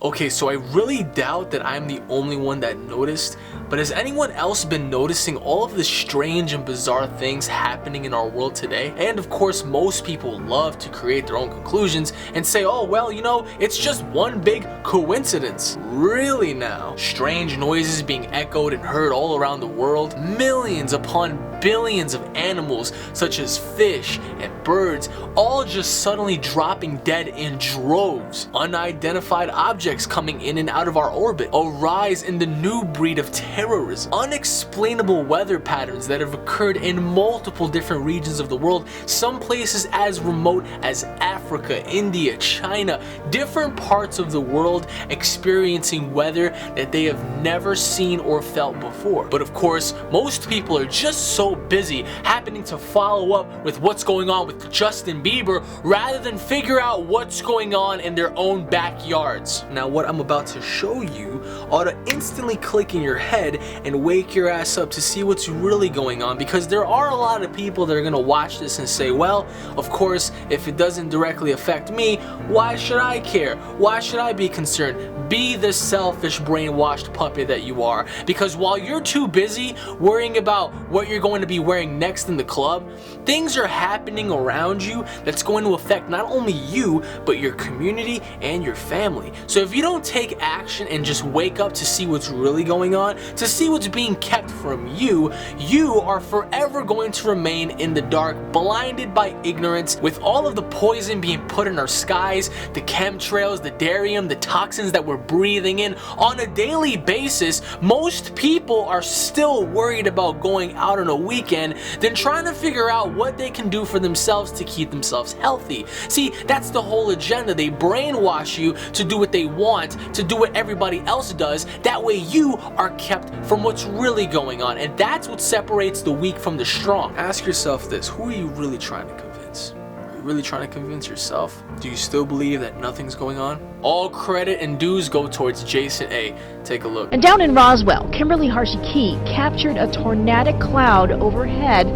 Okay, so I really doubt that I'm the only one that noticed, but has anyone else been noticing all of the strange and bizarre things happening in our world today? And of course, most people love to create their own conclusions and say, oh well, you know, it's just one big coincidence. Really now? Strange noises being echoed and heard all around the world, millions upon billions of animals such as fish and birds all just suddenly dropping dead in droves, unidentified objects coming in and out of our orbit, a rise in the new breed of terrorism, unexplainable weather patterns that have occurred in multiple different regions of the world, some places as remote as Africa, India, China, different parts of the world experiencing weather that they have never seen or felt before. But of course, most people are just so busy happening to follow up with what's going on with Justin Bieber rather than figure out what's going on in their own backyards. Now what I'm about to show you ought to instantly click in your head and wake your ass up to see what's really going on, because there are a lot of people that are gonna watch this and say, well, of course, if it doesn't directly affect me, why should I care? Why should I be concerned? Be the selfish, brainwashed puppet that you are, because while you're too busy worrying about what you're going to be wearing next in the club, things are happening around you that's going to affect not only you, but your community and your family. So if you don't take action and just wake up to see what's really going on, to see what's being kept from you, you are forever going to remain in the dark, blinded by ignorance, with all of the poison being put in our skies, the chemtrails, the darium, the toxins that we're breathing in on a daily basis. Most people are still worried about going out on a weekend than trying to figure out what they can do for themselves to keep themselves healthy. See, that's the whole agenda. They brainwash you to do what they want, to do what everybody else does. That way you are kept from what's really going on, and that's what separates the weak from the strong. Ask yourself this: who are you really trying to convince? Are you really trying to convince yourself? Do you still believe that nothing's going on? All credit and dues go towards Jason A. Take a look. And down in Roswell, Kimberly Harshy-Key captured a tornadic cloud overhead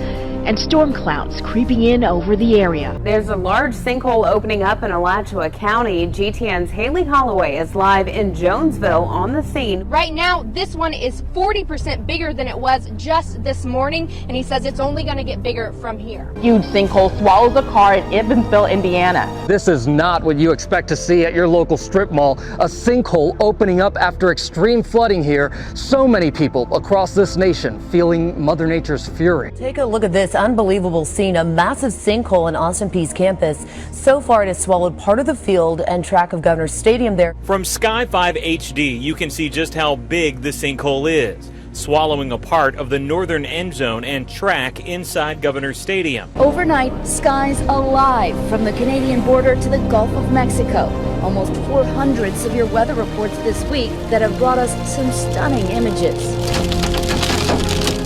and storm clouds creeping in over the area. There's a large sinkhole opening up in Alachua County. GTN's Haley Holloway is live in Jonesville on the scene. Right now, this one is 40% bigger than it was just this morning, and he says it's only going to get bigger from here. Huge sinkhole swallows a car in Evansville, Indiana. This is not what you expect to see at your local strip mall. A sinkhole opening up after extreme flooding here. So many people across this nation feeling Mother Nature's fury. Take a look at this unbelievable scene, a massive sinkhole in Austin Peay's campus. So far it has swallowed part of the field and track of Governor's Stadium there. From Sky 5 HD, you can see just how big the sinkhole is, swallowing a part of the northern end zone and track inside Governor's Stadium. Overnight, skies alive from the Canadian border to the Gulf of Mexico. Almost 400 severe weather reports this week that have brought us some stunning images.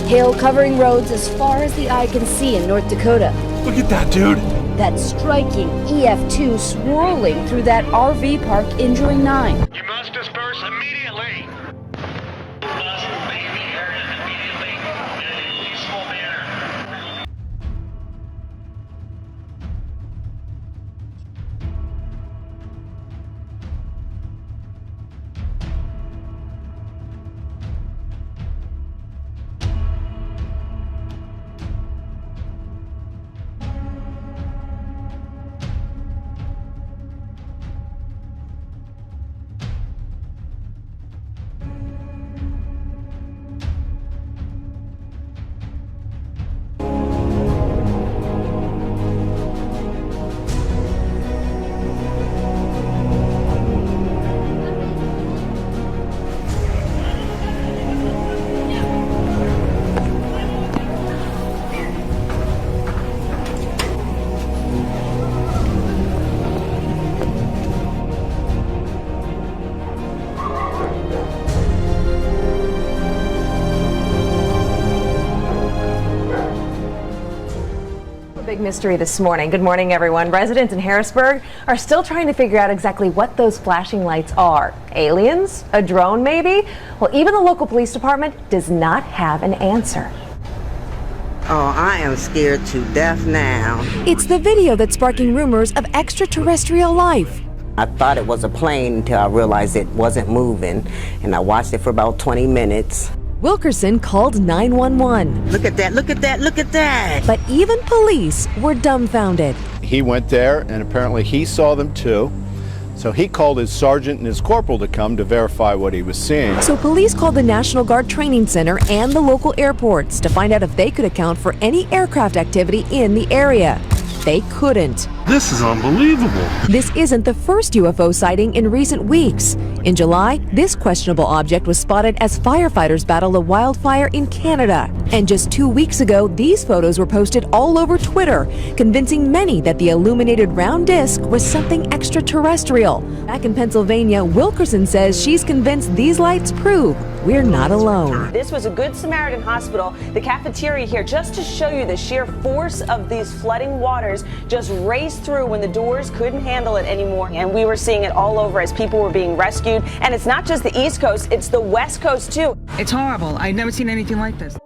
Hail covering roads as far as the eye can see in North Dakota. Look at that, dude. That striking EF2 swirling through that RV park, injuring 9. You must disperse immediately. Big mystery this morning. Good morning, everyone. Residents in Harrisburg are still trying to figure out exactly what those flashing lights are. Aliens? A drone, maybe? Well, even the local police department does not have an answer. Oh, I am scared to death now. It's the video that's sparking rumors of extraterrestrial life. I thought it was a plane until I realized it wasn't moving, and I watched it for about 20 minutes. Wilkerson called 911. Look at that, look at that, look at that! But even police were dumbfounded. He went there, and apparently he saw them too. So he called his sergeant and his corporal to come to verify what he was seeing. So police called the National Guard Training Center and the local airports to find out if they could account for any aircraft activity in the area. They couldn't. This is unbelievable. This isn't the first UFO sighting in recent weeks. In July, this questionable object was spotted as firefighters battled a wildfire in Canada. And just 2 weeks ago, these photos were posted all over Twitter, convincing many that the illuminated round disc was something extraterrestrial. Back in Pennsylvania, Wilkerson says she's convinced these lights prove we're not alone. This was a Good Samaritan hospital, the cafeteria here, just to show you the sheer force of these flooding waters just raced through when the doors couldn't handle it anymore. And we were seeing it all over as people were being rescued. And it's not just the East Coast, it's the West Coast too. It's horrible. I've never seen anything like this.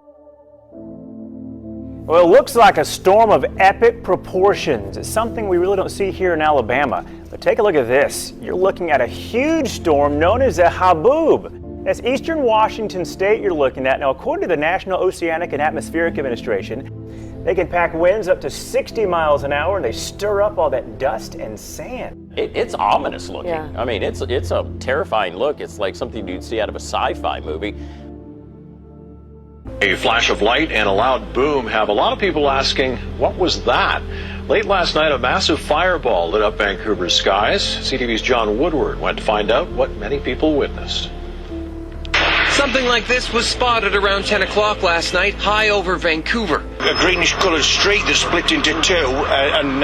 Well, it looks like a storm of epic proportions. It's something we really don't see here in Alabama. But take a look at this. You're looking at a huge storm known as a haboob. That's eastern Washington state you're looking at. Now, according to the National Oceanic and Atmospheric Administration, they can pack winds up to 60 miles an hour, and they stir up all that dust and sand. It's ominous looking. Yeah. I mean, it's a terrifying look. It's like something you'd see out of a sci-fi movie. A flash of light and a loud boom have a lot of people asking, what was that? Late last night, a massive fireball lit up Vancouver's skies. CTV's John Woodward went to find out what many people witnessed. Something like this was spotted around 10 o'clock last night, high over Vancouver. A greenish coloured streak that split into two and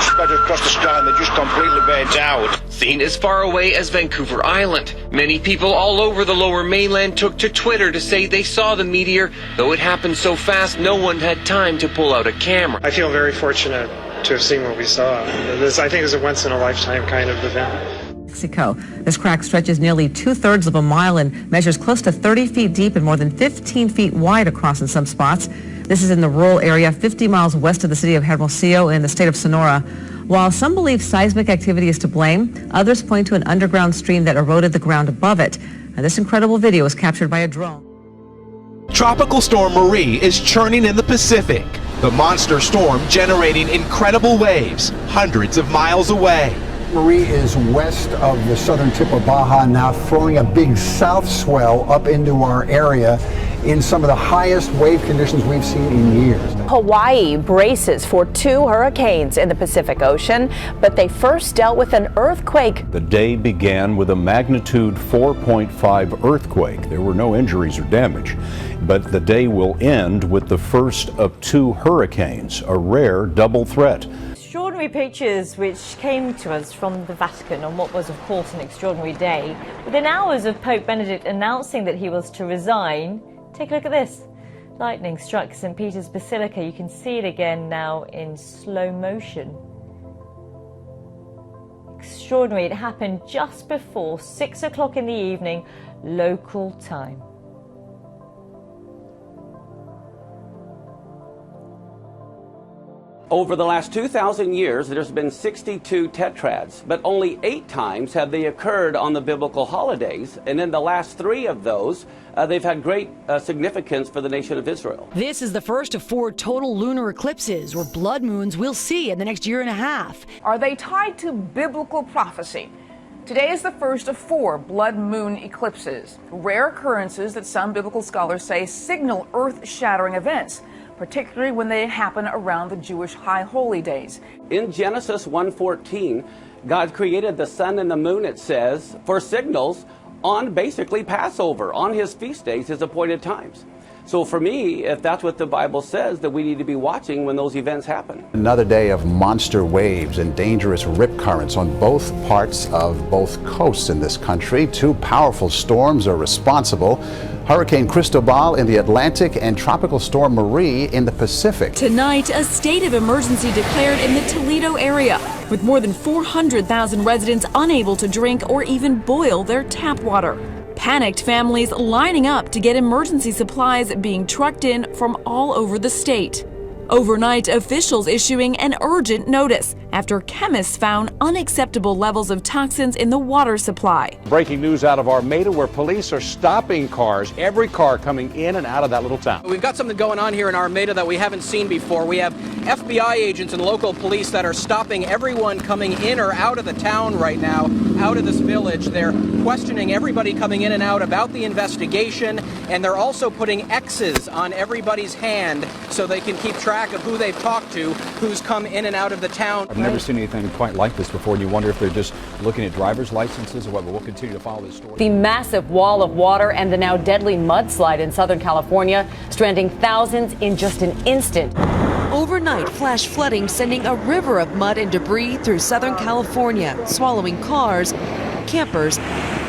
spread across the sky, and they just completely burnt out. Seen as far away as Vancouver Island. Many people all over the lower mainland took to Twitter to say they saw the meteor. Though it happened so fast, no one had time to pull out a camera. I feel very fortunate to have seen what we saw. I think it was a once-in-a-lifetime kind of event. Mexico. This crack stretches nearly 2/3 of a mile and measures close to 30 feet deep and more than 15 feet wide across in some spots. This is in the rural area 50 miles west of the city of Hermosillo in the state of Sonora. While some believe seismic activity is to blame, others point to an underground stream that eroded the ground above it. Now, this incredible video was captured by a drone. Tropical storm Marie is churning in the Pacific. The monster storm generating incredible waves hundreds of miles away. Marie is west of the southern tip of Baja now, throwing a big south swell up into our area in some of the highest wave conditions we've seen in years. Hawaii braces for 2 hurricanes in the Pacific Ocean, but they first dealt with an earthquake. The day began with a magnitude 4.5 earthquake. There were no injuries or damage, but the day will end with the first of 2 hurricanes, a rare double threat. Extraordinary pictures which came to us from the Vatican on what was of course an extraordinary day. Within hours of Pope Benedict announcing that he was to resign, take a look at this. Lightning struck St. Peter's Basilica. You can see it again now in slow motion. Extraordinary. It happened just before 6 o'clock in the evening, local time. Over the last 2,000 years, there's been 62 tetrads, but only 8 times have they occurred on the biblical holidays. And in the last 3 of those, they've had great significance for the nation of Israel. This is the first of 4 total lunar eclipses, or blood moons, we'll see in the next year and a half. Are they tied to biblical prophecy? Today is the first of 4 blood moon eclipses, rare occurrences that some biblical scholars say signal earth-shattering events, particularly when they happen around the Jewish high holy days. In Genesis 1:14, God created the sun and the moon, it says, for signals on basically Passover, on his feast days, his appointed times. So for me, if that's what the Bible says, that we need to be watching when those events happen. Another day of monster waves and dangerous rip currents on both parts of both coasts in this country. 2 powerful storms are responsible. Hurricane Cristobal in the Atlantic and Tropical Storm Marie in the Pacific. Tonight, a state of emergency declared in the Toledo area, with more than 400,000 residents unable to drink or even boil their tap water. Panicked families lining up to get emergency supplies being trucked in from all over the state. Overnight, officials issuing an urgent notice after chemists found unacceptable levels of toxins in the water supply. Breaking news out of Armada, where police are stopping cars, every car coming in and out of that little town. We've got something going on here in Armada that we haven't seen before. We have FBI agents and local police that are stopping everyone coming in or out of the town right now, out of this village. They're questioning everybody coming in and out about the investigation, and they're also putting X's on everybody's hand so they can keep track of who they've talked to, who's come in and out of the town. I've never seen anything quite like this before, and you wonder if they're just looking at driver's licenses or what, but we'll continue to follow this story. The massive wall of water and the now deadly mudslide in Southern California, stranding thousands in just an instant. Overnight flash flooding sending a river of mud and debris through Southern California, swallowing cars, campers,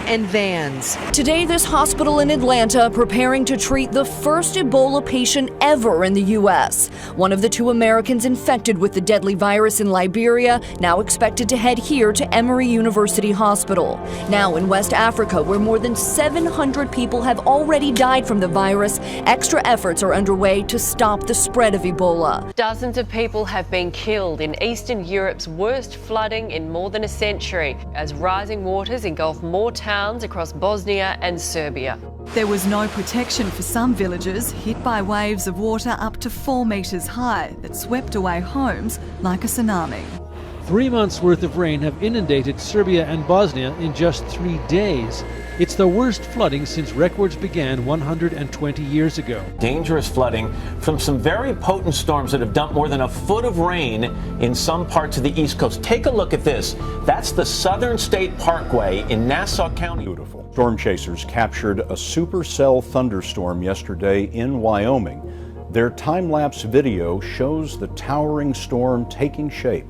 and vans. Today, this hospital in Atlanta preparing to treat the first Ebola patient ever in the U.S. One of the 2 Americans infected with the deadly virus in Liberia now expected to head here to Emory University Hospital. Now in West Africa, where more than 700 people have already died from the virus, extra efforts are underway to stop the spread of Ebola. Dozens of people have been killed in Eastern Europe's worst flooding in more than a century, as rising waters engulf more towns across Bosnia and Serbia. There was no protection for some villagers hit by waves of water up to 4 metres high that swept away homes like a tsunami. 3 months' worth of rain have inundated Serbia and Bosnia in just 3 days. It's the worst flooding since records began 120 years ago. Dangerous flooding from some very potent storms that have dumped more than a foot of rain in some parts of the East Coast. Take a look at this. That's the Southern State Parkway in Nassau County. Beautiful. Storm chasers captured a supercell thunderstorm yesterday in Wyoming. Their time-lapse video shows the towering storm taking shape.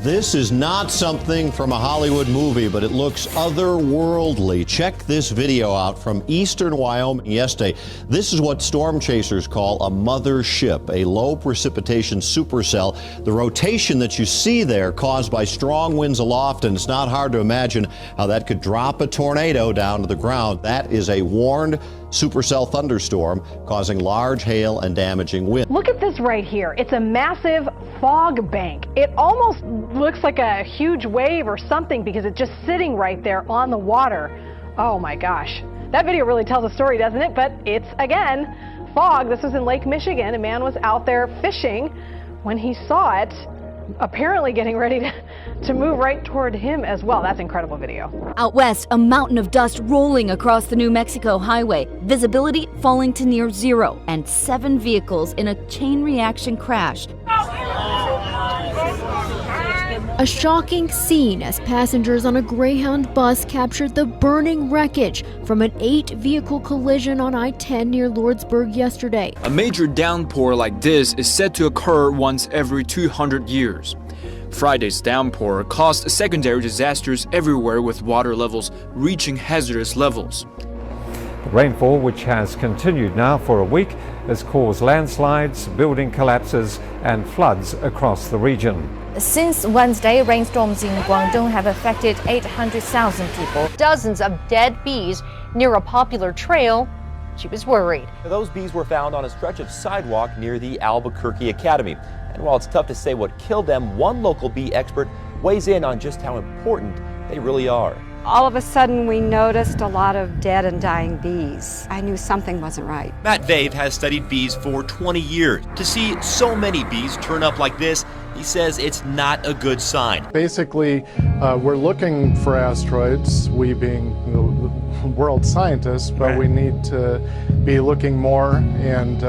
This is not something from a Hollywood movie, but it looks otherworldly. Check this video out from eastern Wyoming yesterday. This is what storm chasers call a mother ship, a low precipitation supercell. The rotation that you see there caused by strong winds aloft, and it's not hard to imagine how that could drop a tornado down to the ground. That is a warned supercell thunderstorm causing large hail and damaging wind. Look at this right here. It's a massive fog bank. It almost looks like a huge wave or something because it's just sitting right there on the water. Oh my gosh. That video really tells a story, doesn't it? But it's, again, fog. This was in Lake Michigan. A man was out there fishing when he saw it, apparently getting ready to move right toward him as well. That's incredible video. Out west, a mountain of dust rolling across the New Mexico highway, visibility falling to near zero, and 7 vehicles in a chain reaction crash. A shocking scene as passengers on a Greyhound bus captured the burning wreckage from an 8-vehicle collision on I-10 near Lordsburg yesterday. A major downpour like this is said to occur once every 200 years. Friday's downpour caused secondary disasters everywhere, with water levels reaching hazardous levels. The rainfall, which has continued now for a week, has caused landslides, building collapses and floods across the region. Since Wednesday, rainstorms in Guangdong have affected 800,000 people. Dozens of dead bees near a popular trail. She was worried. Those bees were found on a stretch of sidewalk near the Albuquerque Academy. And while it's tough to say what killed them, one local bee expert weighs in on just how important they really are. All of a sudden, we noticed a lot of dead and dying bees. I knew something wasn't right. Matt Vave has studied bees for 20 years. To see so many bees turn up like this, he says it's not a good sign. Basically, we're looking for asteroids, we being the world scientists, but we need to be looking more, and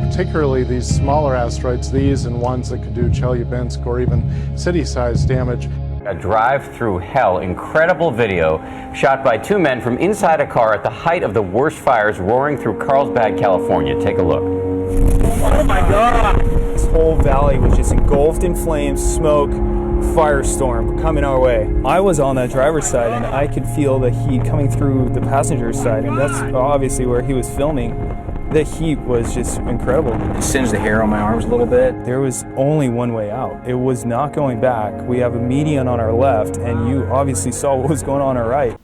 particularly these smaller asteroids, these and ones that could do Chelyabinsk or even city-sized damage. A drive through hell, incredible video shot by 2 men from inside a car at the height of the worst fires roaring through Carlsbad, California. Take a look. Oh my God! This whole valley was just engulfed in flames, smoke, firestorm coming our way. I was on the driver's side and I could feel the heat coming through the passenger side, and that's obviously where he was filming. The heat was just incredible. It singed the hair on my arms a little bit. There was only one way out. It was not going back. We have a median on our left, and you obviously saw what was going on our right.